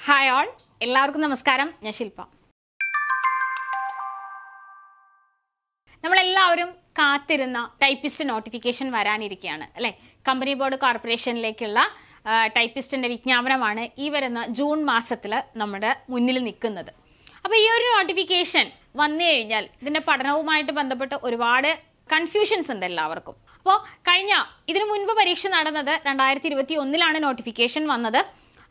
Hi all, എല്ലാവർക്കും നമസ്കാരം. ഞാൻ ശില്പ. നമ്മളെല്ലാവരും കാത്തിരുന്ന ടൈപ്പിസ്റ്റ് നോട്ടിഫിക്കേഷൻ വരാനിരിക്കുകയാണ് അല്ലേ. കമ്പനി ബോർഡ് കോർപ്പറേഷനിലേക്കുള്ള ടൈപ്പിസ്റ്റിൻ്റെ വിജ്ഞാപനമാണ് ഈ വരുന്ന ജൂൺ മാസത്തിൽ നമ്മുടെ മുന്നിൽ നിൽക്കുന്നത്. അപ്പോൾ ഈ ഒരു നോട്ടിഫിക്കേഷൻ വന്നു കഴിഞ്ഞാൽ ഇതിൻ്റെ പഠനവുമായിട്ട് ബന്ധപ്പെട്ട് ഒരുപാട് കൺഫ്യൂഷൻസ് ഉണ്ട് എല്ലാവർക്കും. അപ്പോൾ ഇതിനു മുൻപ് പരീക്ഷ നടന്നത് 2021 നോട്ടിഫിക്കേഷൻ വന്നത്.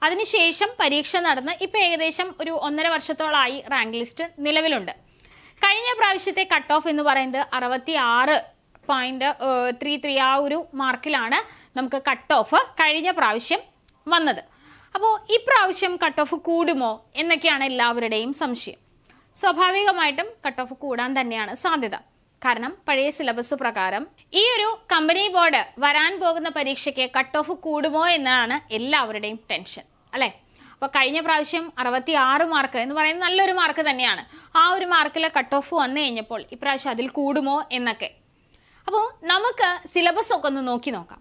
അതിനുശേഷം പരീക്ഷ നടന്ന് ഇപ്പോൾ ഏകദേശം ഒരു 1.5 വർഷത്തോളമായി റാങ്ക് ലിസ്റ്റ് നിലവിലുണ്ട്. കഴിഞ്ഞ പ്രാവശ്യത്തെ കട്ട് ഓഫ് എന്ന് പറയുന്നത് 66.33 ആ ഒരു മാർക്കിലാണ് നമുക്ക് കട്ട് ഓഫ് കഴിഞ്ഞ പ്രാവശ്യം വന്നത്. അപ്പോൾ ഈ പ്രാവശ്യം കട്ട് ഓഫ് കൂടുമോ എന്നൊക്കെയാണ് എല്ലാവരുടെയും സംശയം. സ്വാഭാവികമായിട്ടും കട്ട് ഓഫ് കൂടാൻ തന്നെയാണ് സാധ്യത. കാരണം പഴയ സിലബസ് പ്രകാരം ഈ ഒരു കമ്പനി ബോർഡ് വരാൻ പോകുന്ന പരീക്ഷയ്ക്ക് കട്ട് ഓഫ് കൂടുമോ എന്നാണ് എല്ലാവരുടെയും ടെൻഷൻ അല്ലേ. അപ്പോൾ കഴിഞ്ഞ പ്രാവശ്യം 66 മാർക്ക് എന്ന് പറയുന്നത് നല്ലൊരു മാർക്ക് തന്നെയാണ്. ആ ഒരു മാർക്കിൽ കട്ട് ഓഫ് വന്നു കഴിഞ്ഞപ്പോൾ ഇപ്രാവശ്യം അതിൽ കൂടുമോ എന്നൊക്കെ. അപ്പോൾ നമുക്ക് സിലബസ് ഒക്കെ ഒന്ന് നോക്കാം.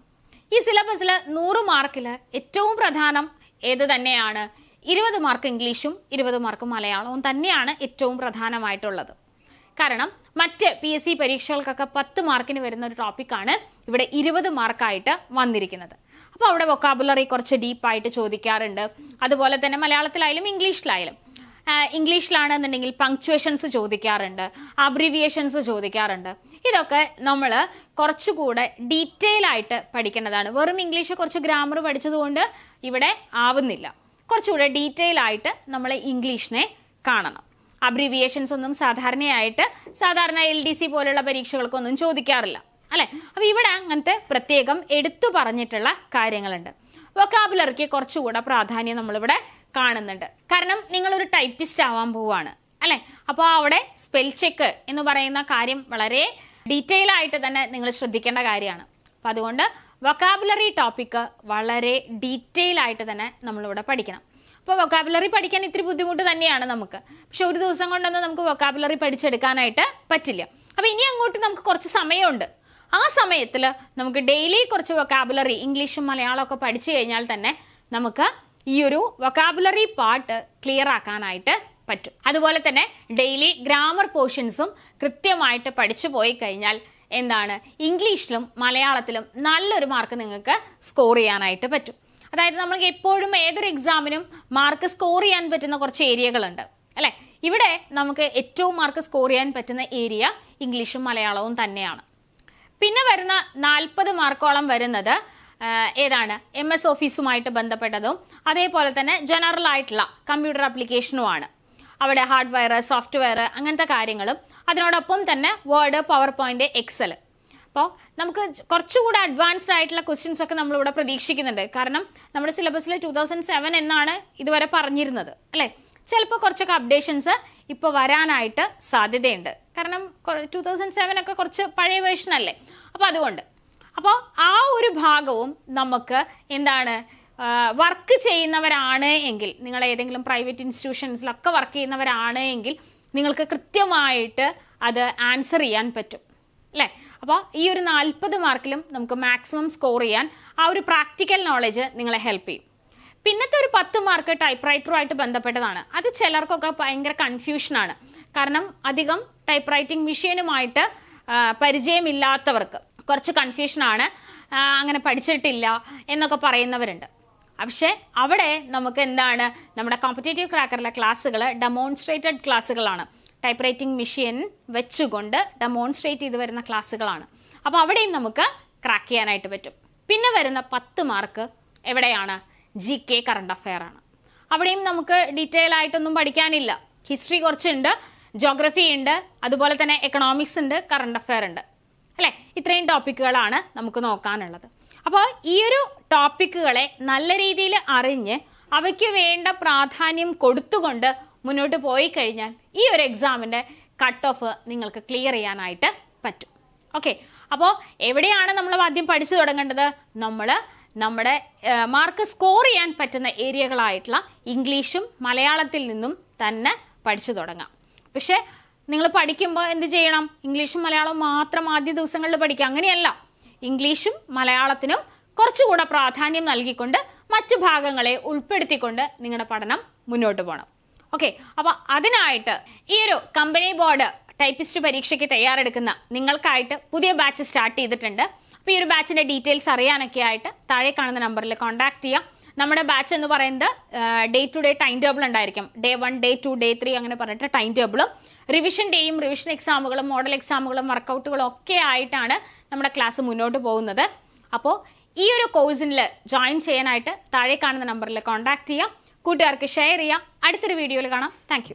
ഈ സിലബസിൽ 100 മാർക്കിൽ ഏറ്റവും പ്രധാനം ഏത് തന്നെയാണ്? 20 മാർക്ക് ഇംഗ്ലീഷും 20 മാർക്ക് മലയാളവും തന്നെയാണ് ഏറ്റവും പ്രധാനമായിട്ടുള്ളത്. കാരണം മറ്റ് PSC പരീക്ഷകൾക്കൊക്കെ 10 മാർക്കിന് വരുന്ന ഒരു ടോപ്പിക്കാണ് ഇവിടെ 20 മാർക്കായിട്ട് വന്നിരിക്കുന്നത്. അപ്പോൾ അവിടെ വൊക്കാബുലറി കുറച്ച് ഡീപ്പായിട്ട് ചോദിക്കാറുണ്ട്. അതുപോലെ തന്നെ മലയാളത്തിലായാലും ഇംഗ്ലീഷിലായാലും. ഇംഗ്ലീഷിലാണെന്നുണ്ടെങ്കിൽ പങ്ക്ച്വേഷൻസ് ചോദിക്കാറുണ്ട്, അബ്രിവിയേഷൻസ് ചോദിക്കാറുണ്ട്. ഇതൊക്കെ നമ്മൾ കുറച്ചുകൂടെ ഡീറ്റെയിൽ ആയിട്ട് പഠിക്കേണ്ടതാണ്. വെറും ഇംഗ്ലീഷ് കുറച്ച് ഗ്രാമർ പഠിച്ചതുകൊണ്ട് ഇവിടെ ആവുന്നില്ല. കുറച്ചുകൂടെ ഡീറ്റെയിൽ ആയിട്ട് നമ്മൾ ഇംഗ്ലീഷിനെ കാണണം. അബ്രിവിയേഷൻസ് ഒന്നും സാധാരണ LDC പോലുള്ള പരീക്ഷകൾക്കൊന്നും ചോദിക്കാറില്ല അല്ലേ. അപ്പോൾ ഇവിടെ അങ്ങനത്തെ പ്രത്യേകം എടുത്തു പറഞ്ഞിട്ടുള്ള കാര്യങ്ങളുണ്ട്. വൊക്കാബുലറിക്ക് കുറച്ചുകൂടെ പ്രാധാന്യം നമ്മളിവിടെ കാണുന്നുണ്ട്. കാരണം നിങ്ങളൊരു ടൈപ്പിസ്റ്റ് ആവാൻ പോവുകയാണ് അല്ലേ. അപ്പോൾ അവിടെ സ്പെൽ ചെക്ക് എന്ന് പറയുന്ന കാര്യം വളരെ ഡീറ്റെയിൽ ആയിട്ട് തന്നെ നിങ്ങൾ ശ്രദ്ധിക്കേണ്ട കാര്യമാണ്. അപ്പം അതുകൊണ്ട് വൊക്കാബുലറി ടോപ്പിക്ക് വളരെ ഡീറ്റെയിൽ ആയിട്ട് തന്നെ നമ്മളിവിടെ പഠിക്കണം. അപ്പോൾ വൊക്കാബുലറി പഠിക്കാൻ ഇത്തിരി ബുദ്ധിമുട്ട് തന്നെയാണ് നമുക്ക്. പക്ഷെ ഒരു ദിവസം കൊണ്ടൊന്നും നമുക്ക് വൊക്കാബുലറി പഠിച്ചെടുക്കാനായിട്ട് പറ്റില്ല. അപ്പോൾ ഇനി അങ്ങോട്ട് നമുക്ക് കുറച്ച് സമയമുണ്ട്. ആ സമയത്തിൽ നമുക്ക് ഡെയിലി കുറച്ച് വൊക്കാബുലറി ഇംഗ്ലീഷും മലയാളവും ഒക്കെ പഠിച്ചു കഴിഞ്ഞാൽ തന്നെ നമുക്ക് ഈ ഒരു വൊക്കാബുലറി പാർട്ട് ക്ലിയർ ആക്കാനായിട്ട് പറ്റും. അതുപോലെ തന്നെ ഡെയിലി ഗ്രാമർ പോർഷൻസും കൃത്യമായിട്ട് പഠിച്ചു പോയി കഴിഞ്ഞാൽ എന്താണ്, ഇംഗ്ലീഷിലും മലയാളത്തിലും നല്ലൊരു മാർക്ക് നിങ്ങൾക്ക് സ്കോർ ചെയ്യാനായിട്ട് പറ്റും. അതായത് നമുക്ക് എപ്പോഴും ഏതൊരു എക്സാമിനും മാർക്ക് സ്കോർ ചെയ്യാൻ പറ്റുന്ന കുറച്ച് ഏരിയകളുണ്ട് അല്ലേ. ഇവിടെ നമുക്ക് ഏറ്റവും മാർക്ക് സ്കോർ ചെയ്യാൻ പറ്റുന്ന ഏരിയ ഇംഗ്ലീഷും മലയാളവും തന്നെയാണ്. പിന്നെ വരുന്ന 40 മാർക്കോളം വരുന്നത് ഏതാണ്, MS ഓഫീസുമായിട്ട് ബന്ധപ്പെട്ടതും അതേപോലെ തന്നെ ജനറൽ ആയിട്ടുള്ള കമ്പ്യൂട്ടർ ആപ്ലിക്കേഷനുമാണ്. അവിടെ ഹാർഡ്വെയർ, സോഫ്റ്റ്വെയർ അങ്ങനത്തെ കാര്യങ്ങളും അതിനോടൊപ്പം തന്നെ വേർഡ്, പവർ പോയിന്റ്, എക്സൽ. അപ്പോൾ നമുക്ക് കുറച്ചുകൂടെ അഡ്വാൻസ്ഡ് ആയിട്ടുള്ള ക്വസ്റ്റ്യൻസ് ഒക്കെ നമ്മളിവിടെ പ്രതീക്ഷിക്കുന്നുണ്ട്. കാരണം നമ്മുടെ സിലബസിൽ 2007 എന്നാണ് ഇതുവരെ പറഞ്ഞിരുന്നത് അല്ലേ. ചിലപ്പോൾ കുറച്ചൊക്കെ അപ്ഡേഷൻസ് ഇപ്പോൾ വരാനായിട്ട് സാധ്യതയുണ്ട്. കാരണം 2007 ഒക്കെ കുറച്ച് പഴയ വേർഷൻ അല്ലേ. അപ്പോൾ ആ ഒരു ഭാഗവും നമുക്ക് എന്താണ്, വർക്ക് ചെയ്യുന്നവരാണ് എങ്കിൽ, നിങ്ങൾ ഏതെങ്കിലും പ്രൈവറ്റ് ഇൻസ്റ്റിറ്റ്യൂഷൻസിലൊക്കെ വർക്ക് ചെയ്യുന്നവരാണ് എങ്കിൽ നിങ്ങൾക്ക് കൃത്യമായിട്ട് അത് ആൻസർ ചെയ്യാൻ പറ്റും അല്ലേ. അപ്പോൾ ഈ ഒരു 40 മാർക്കിലും നമുക്ക് മാക്സിമം സ്കോർ ചെയ്യാൻ ആ ഒരു പ്രാക്ടിക്കൽ നോളജ് നിങ്ങളെ ഹെൽപ്പ് ചെയ്യും. പിന്നത്തെ ഒരു 10 മാർക്ക് ടൈപ്പ് റൈറ്ററുമായിട്ട് ബന്ധപ്പെട്ടതാണ്. അത് ചിലർക്കൊക്കെ ഭയങ്കര കൺഫ്യൂഷനാണ്. കാരണം അധികം ടൈപ്പ് റൈറ്റിംഗ് മെഷീനുമായിട്ട് പരിചയമില്ലാത്തവർക്ക് കുറച്ച് കൺഫ്യൂഷനാണ്. അങ്ങനെ പഠിച്ചിട്ടില്ല എന്നൊക്കെ പറയുന്നവരുണ്ട്. പക്ഷേ അവിടെ നമുക്ക് എന്താണ്, നമ്മുടെ കോമ്പറ്റേറ്റീവ് ക്രാക്കറിലെ ക്ലാസ്സുകൾ ഡെമോൺസ്ട്രേറ്റഡ് ക്ലാസ്സുകളാണ്. ടൈപ്പ് റൈറ്റിംഗ് മെഷീൻ വെച്ചുകൊണ്ട് ഡെമോൺസ്ട്രേറ്റ് ചെയ്ത് വരുന്ന ക്ലാസ്സുകളാണ്. അപ്പോൾ അവിടെയും നമുക്ക് ക്രാക്ക് ചെയ്യാനായിട്ട് പറ്റും. പിന്നെ വരുന്ന 10 മാർക്ക് എവിടെയാണ്, GK കറണ്ട് അഫെയർ ആണ്. അവിടെയും നമുക്ക് ഡീറ്റെയിൽ ആയിട്ടൊന്നും പഠിക്കാനില്ല. ഹിസ്റ്ററി കുറച്ചുണ്ട്, ജോഗ്രഫി ഉണ്ട്, അതുപോലെ തന്നെ എക്കണോമിക്സ് ഉണ്ട്, കറണ്ട് അഫെയർ ഉണ്ട് അല്ലേ. ഇത്രയും ടോപ്പിക്കുകളാണ് നമുക്ക് നോക്കാനുള്ളത്. അപ്പോൾ ഈ ഒരു ടോപ്പിക്കുകളെ നല്ല രീതിയിൽ അറിഞ്ഞ് അവയ്ക്ക് വേണ്ട പ്രാധാന്യം കൊടുത്തുകൊണ്ട് മുന്നോട്ട് പോയി കഴിഞ്ഞാൽ ഈ ഒരു എക്സാമിൻ്റെ കട്ട് ഓഫ് നിങ്ങൾക്ക് ക്ലിയർ ചെയ്യാനായിട്ട് പറ്റും. ഓക്കെ, അപ്പോൾ എവിടെയാണ് നമ്മൾ ആദ്യം പഠിച്ചു തുടങ്ങേണ്ടത്? നമ്മുടെ മാർക്ക് സ്കോർ ചെയ്യാൻ പറ്റുന്ന ഏരിയകളായിട്ടുള്ള ഇംഗ്ലീഷും മലയാളത്തിൽ നിന്നും തന്നെ പഠിച്ചു തുടങ്ങാം. പക്ഷേ നിങ്ങൾ പഠിക്കുമ്പോൾ എന്ത് ചെയ്യണം, ഇംഗ്ലീഷും മലയാളവും മാത്രം ആദ്യ ദിവസങ്ങളിൽ പഠിക്കുക, അങ്ങനെയല്ല. ഇംഗ്ലീഷും മലയാളത്തിനും കുറച്ചുകൂടെ പ്രാധാന്യം നൽകിക്കൊണ്ട് മറ്റു ഭാഗങ്ങളെ ഉൾപ്പെടുത്തിക്കൊണ്ട് നിങ്ങളുടെ പഠനം മുന്നോട്ട് പോകണം. ഓക്കെ, അപ്പോൾ അതിനായിട്ട് ഈ ഒരു കമ്പനി ബോർഡ് ടൈപ്പിസ്റ്റ് പരീക്ഷയ്ക്ക് തയ്യാറെടുക്കുന്ന നിങ്ങൾക്കായിട്ട് പുതിയ ബാച്ച് സ്റ്റാർട്ട് ചെയ്തിട്ടുണ്ട്. അപ്പോൾ ഈ ഒരു ബാച്ചിൻ്റെ ഡീറ്റെയിൽസ് അറിയാനൊക്കെ ആയിട്ട് താഴെ കാണുന്ന നമ്പറിൽ കോൺടാക്ട് ചെയ്യാം. നമ്മുടെ ബാച്ച് എന്ന് പറയുന്നത് day to day time table ഉണ്ടായിരിക്കും. Day 1, Day 2, Day 3 അങ്ങനെ പറഞ്ഞിട്ട് ടൈം ടേബിളും റിവിഷൻ ഡേയും റിവിഷൻ എക്സാമുകളും മോഡൽ എക്സാമുകളും വർക്കൗട്ടുകളും ഒക്കെ ആയിട്ടാണ് നമ്മുടെ ക്ലാസ് മുന്നോട്ട് പോകുന്നത്. അപ്പോൾ ഈ ഒരു കോഴ്സിൽ ജോയിൻ ചെയ്യാനായിട്ട് താഴെ കാണുന്ന നമ്പറിൽ കോൺടാക്ട് ചെയ്യാം. കൂട്ടുകാർക്ക് ഷെയർ ചെയ്യാം. അടുത്തൊരു വീഡിയോയിൽ കാണാം. താങ്ക്